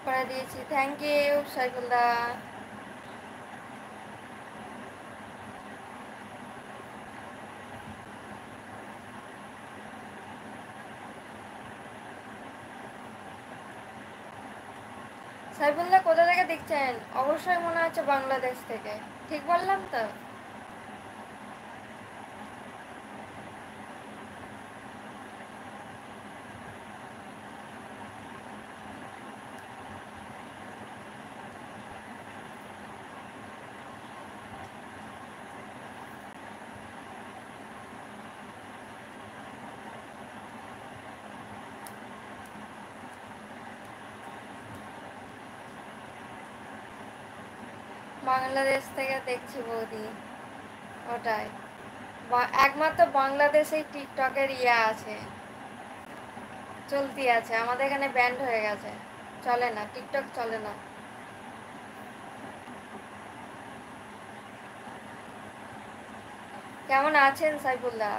করে দিয়েছি। Thank you সাইফুলদা। সাইফুলদা কোথা থেকে দেখছেন? অবশ্যই মনে হচ্ছে বাংলাদেশ থেকে। ঠিক বললাম তো? বাংলাদেশ থেকে দেখছি বৌদি। ওটাই, একমাত্র বাংলাদেশেই টিকটকের আছে, চলতি আছে। আমাদের এখানে ব্যান্ড হয়ে গেছে, চলে না, টিকটক চলে না। কেমন আছেন সাইফুলদা?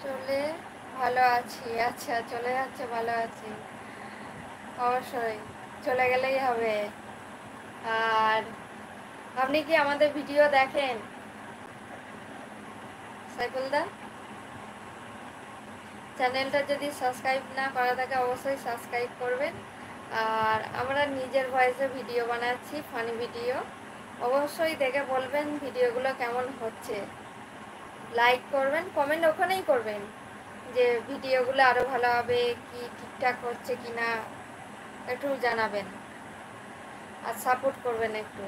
চলে ভালো আছি। আচ্ছা, চলে যাচ্ছে, ভালো আছি। অবশ্যই, চলে গেলেই হবে। আর আপনি কি আমাদের ভিডিও দেখেন সাইফুলদা? চ্যানেলটা যদি সাবস্ক্রাইব না করা থাকে অবশ্যই সাবস্ক্রাইব করবেন। আর আমরা নিজের ভয়েসে ভিডিও বানাচ্ছি, ফানি ভিডিও। অবশ্যই দেখে বলবেন ভিডিওগুলো কেমন হচ্ছে। লাইক করবেন, কমেন্ট ওখানেই করবেন যে ভিডিওগুলো আরও ভালো হবে কি, ঠিকঠাক হচ্ছে কি না, একটু জানাবেন আর সাপোর্ট করবেন একটু।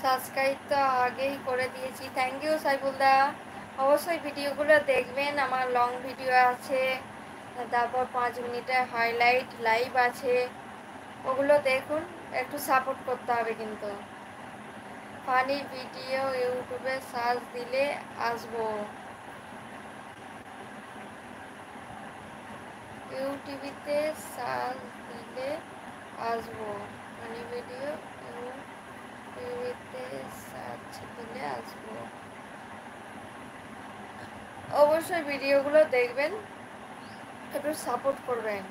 সাবস্ক্রাইব তো আগেই করে দিয়েছি। থ্যাংক ইউ সাইফুলদা। অবশ্যই ভিডিওগুলো দেখবেন, আমার লং ভিডিও আছে, তারপর 5 মিনিটের হাইলাইট লাইভ আছে, ওগুলো দেখুন। একটু সাপোর্ট করতে হবে কিন্তু। ফানি ভিডিও ইউটিউবে সার্চ দিলে আসবো, ইউটিউবিতে সার্চ দিলে আসবো, ফানি ভিডিও ইউটিউবিতে সার্চ দিলে আসবো। অবশ্যই ভিডিওগুলো দেখবেন, একটু সাপোর্ট করবেন।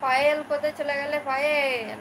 পায়েল কোথায় চলে গেলে? পায়েল